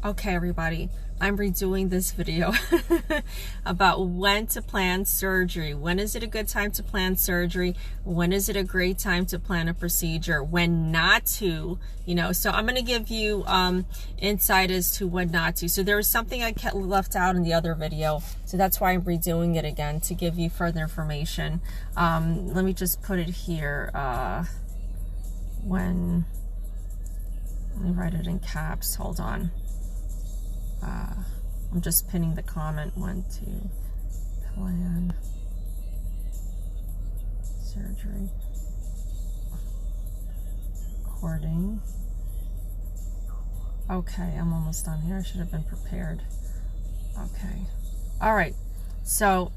Okay, everybody, I'm redoing this video about when to plan surgery. When is it a good time to plan surgery? When is it a great time to plan a procedure? When not to, so I'm going to give you insight as to when not to. So there was something I left out in the other video, so that's why I'm redoing it again, to give you further information. Let me just put it here. Let me write it in caps. Hold on. I'm just pinning the comment when to plan surgery. Recording. Okay, I'm almost done here. I should have been prepared. Okay. All right. So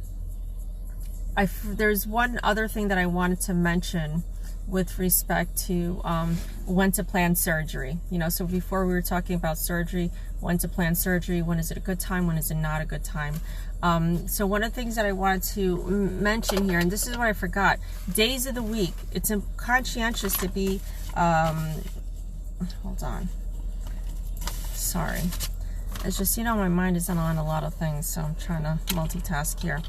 there's one other thing that I wanted to mention with respect to when to plan surgery. So before we were talking about surgery, when to plan surgery, when is it a good time, when is it not a good time. So one of the things that I wanted to mention here, and this is what I forgot, days of the week. It's conscientious to be, hold on. Sorry. It's just, my mind isn't on a lot of things, so I'm trying to multitask here.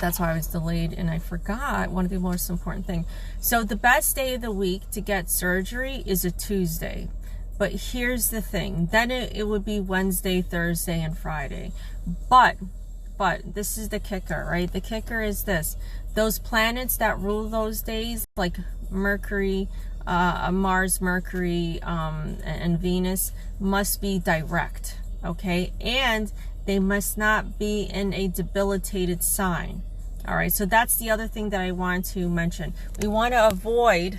That's why I was delayed, and I forgot one of the most important things. So the best day of the week to get surgery is a Tuesday. But here's the thing. Then it would be Wednesday, Thursday, and Friday. But this is the kicker, right? The kicker is this. Those planets that rule those days, like Mercury, Mars, Mercury, and Venus, must be direct, okay? And they must not be in a debilitated sign. All right, so that's the other thing that I want to mention. We want to avoid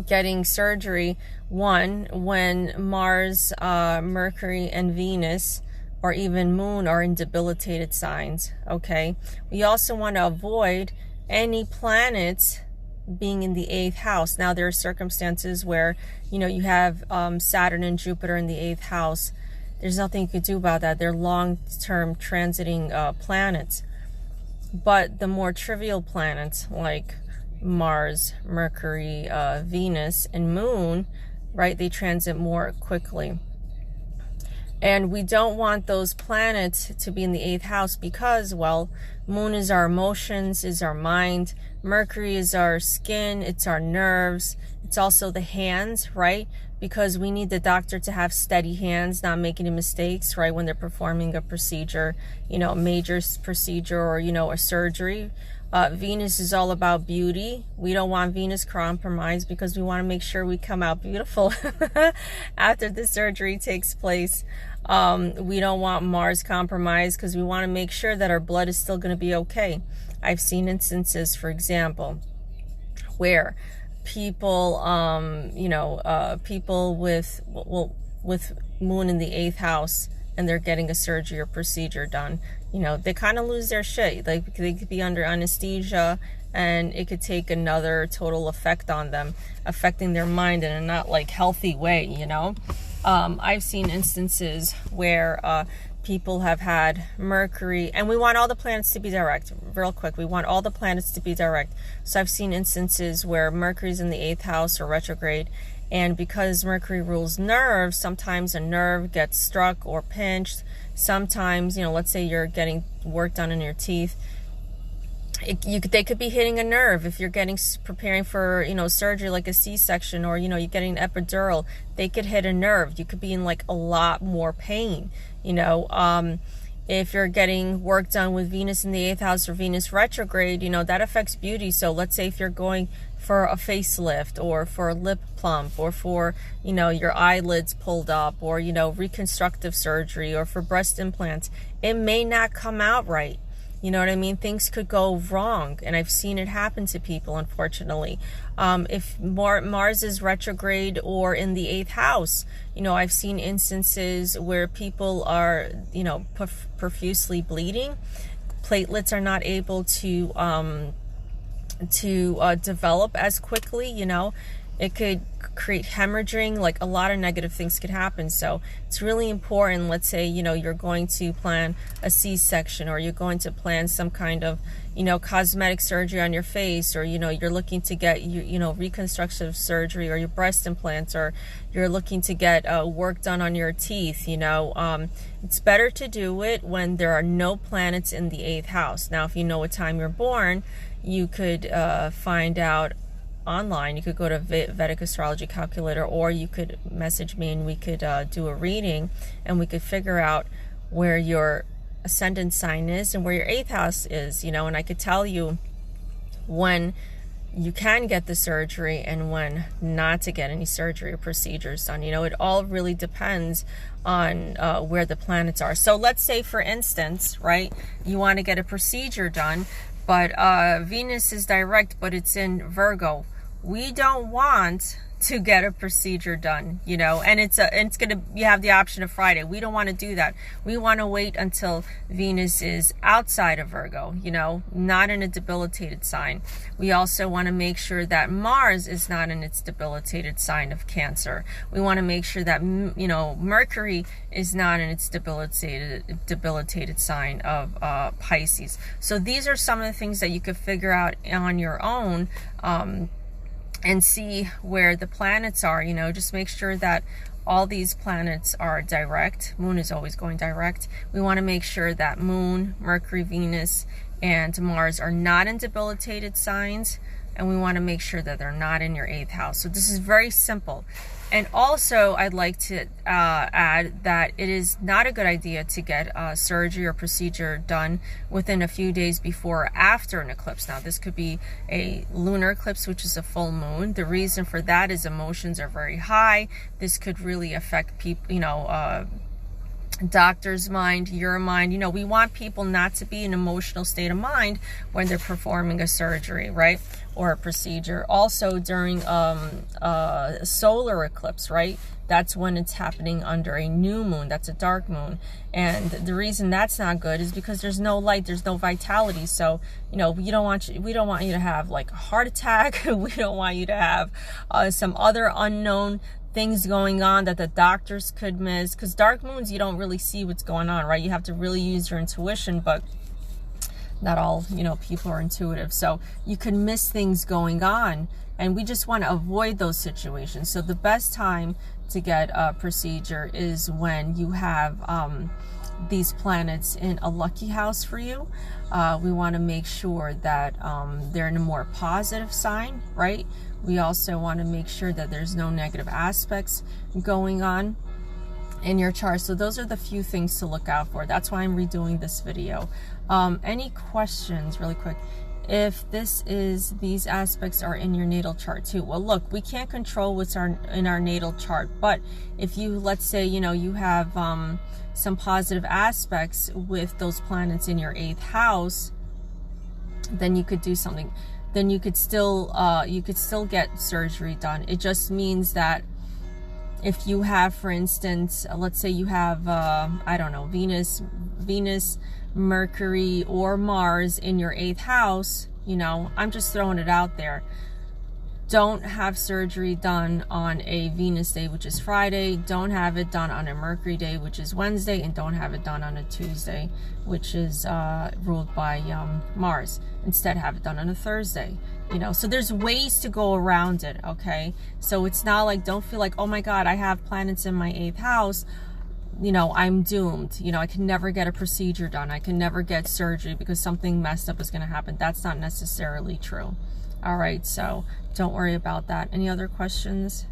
getting surgery, one, when Mars, Mercury, and Venus, or even Moon are in debilitated signs, okay? We also want to avoid any planets being in the 8th house. Now, there are circumstances where, you have Saturn and Jupiter in the 8th house. There's nothing you could do about that. They're long-term transiting planets. But the more trivial planets like Mars, Mercury, Venus, and Moon, right, they transit more quickly. And we don't want those planets to be in the 8th house because, well, Moon is our emotions, is our mind. Mercury is our skin, it's our nerves. It's also the hands, right? Because we need the doctor to have steady hands, not making any mistakes, right? When they're performing a procedure, a major procedure or, a surgery. Venus is all about beauty. We don't want Venus compromised because we want to make sure we come out beautiful after the surgery takes place. We don't want Mars compromised because we want to make sure that our blood is still going to be okay. I've seen instances, for example, where people, people with Moon in the 8th house and they're getting a surgery or procedure done, they kind of lose their shit. Like, they could be under anesthesia and it could take another total effect on them, affecting their mind in a not healthy way, I've seen instances where people have had Mercury, and we want all the planets to be direct. Real quick, we want all the planets to be direct. So I've seen instances where Mercury's in the 8th house or retrograde, and because Mercury rules nerves, sometimes a nerve gets struck or pinched. Sometimes, let's say you're getting work done in your teeth, they could be hitting a nerve. If you're preparing for, surgery like a C-section, or, you're getting an epidural, they could hit a nerve. You could be in a lot more pain, if you're getting work done with Venus in the 8th house or Venus retrograde, that affects beauty. So let's say if you're going for a facelift or for a lip plump or for, your eyelids pulled up or, reconstructive surgery or for breast implants, it may not come out right. You know what I mean? Things could go wrong, and I've seen it happen to people, unfortunately. If Mars is retrograde or in the 8th house, I've seen instances where people are, profusely bleeding. Platelets are not able to develop as quickly, It could create hemorrhaging, a lot of negative things could happen. So it's really important, let's say, you're going to plan a C-section, or you're going to plan some kind of, you know, cosmetic surgery on your face, or, you know, you're looking to get, you know, reconstructive surgery, or your breast implants, or you're looking to get work done on your teeth, you know, it's better to do it when there are no planets in the 8th house. Now, if you know what time you're born, you could find out online. You could go to Vedic Astrology Calculator, or you could message me and we could do a reading, and we could figure out where your ascendant sign is and where your 8th house is, you know, and I could tell you when you can get the surgery and when not to get any surgery or procedures done. You know, it all really depends on where the planets are. So let's say, for instance, right, you want to get a procedure done, but Venus is direct, but it's in Virgo. We don't want to get a procedure done, you know, and you have the option of Friday. We don't want to do that. We want to wait until Venus is outside of Virgo, you know, not in a debilitated sign. We also want to make sure that Mars is not in its debilitated sign of Cancer. We want to make sure that, you know, Mercury is not in its debilitated sign of Pisces. So these are some of the things that you could figure out on your own, and see where the planets are. You know, just make sure that all these planets are direct. Moon is always going direct. We want to make sure that Moon, Mercury, Venus, and Mars are not in debilitated signs, and we want to make sure that they're not in your 8th house. So this is very simple. And also, I'd like to add that it is not a good idea to get surgery or procedure done within a few days before or after an eclipse. Now, this could be a lunar eclipse, which is a full moon. The reason for that is emotions are very high. This could really affect people, you know, doctor's mind, your mind. You know, we want people not to be in an emotional state of mind when they're performing a surgery, right, or a procedure. Also, during solar eclipse, right, that's when it's happening under a new moon. That's a dark moon, and the reason that's not good is because there's no light, there's no vitality. So, you know, we don't want you to have like a heart attack. We don't want you to have some other unknown things going on that the doctors could miss, because dark moons, you don't really see what's going on, right? You have to really use your intuition, but not all, you know, people are intuitive, so you could miss things going on, and we just want to avoid those situations. So the best time to get a procedure is when you have these planets in a lucky house for you. We want to make sure that they're in a more positive sign, right? We also want to make sure that there's no negative aspects going on in your chart. So those are the few things to look out for. That's why I'm redoing this video. Any questions really quick? If these aspects are in your natal chart too. Well, look, we can't control what's in our natal chart, but if you, let's say, you know, you have some positive aspects with those planets in your 8th house, then you could do something. Then you could still get surgery done. It just means that if you have, for instance, let's say you have I don't know, Venus, Mercury, or Mars in your 8th house, you know, I'm just throwing it out there. Don't have surgery done on a Venus day, which is Friday. Don't have it done on a Mercury day, which is Wednesday. And don't have it done on a Tuesday, which is ruled by Mars. Instead, have it done on a Thursday. You know, so there's ways to go around it, okay? So it's not like, don't feel like, oh my God, I have planets in my 8th house. You know, I'm doomed. You know, I can never get a procedure done. I can never get surgery because something messed up is going to happen. That's not necessarily true. All right, so don't worry about that. Any other questions?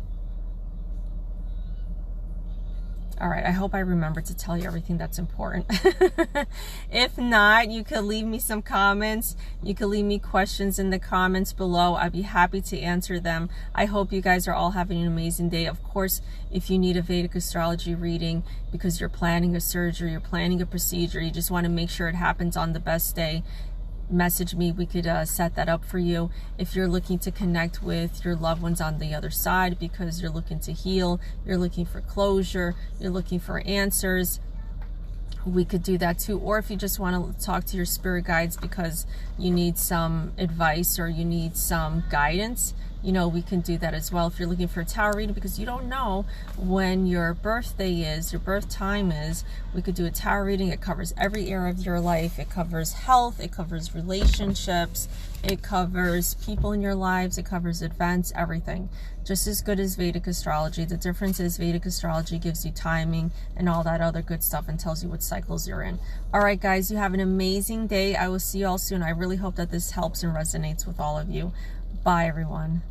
All right, I hope I remember to tell you everything that's important. If not, you could leave me some comments. You could leave me questions in the comments below. I'd be happy to answer them. I hope you guys are all having an amazing day. Of course, if you need a Vedic astrology reading because you're planning a surgery, you're planning a procedure, you just want to make sure it happens on the best day, message me. We could set that up for you. If you're looking to connect with your loved ones on the other side because you're looking to heal, you're looking for closure, you're looking for answers, we could do that too. Or if you just want to talk to your spirit guides because you need some advice or you need some guidance, you know, we can do that as well. If you're looking for a tarot reading because you don't know when your birthday is, your birth time is, we could do a tarot reading. It covers every area of your life. It covers health, it covers relationships, it covers people in your lives, it covers events, everything. Just as good as Vedic astrology. The difference is Vedic astrology gives you timing and all that other good stuff and tells you what cycles you're in. All right, guys, you have an amazing day. I will see you all soon. I really hope that this helps and resonates with all of you. Bye, everyone.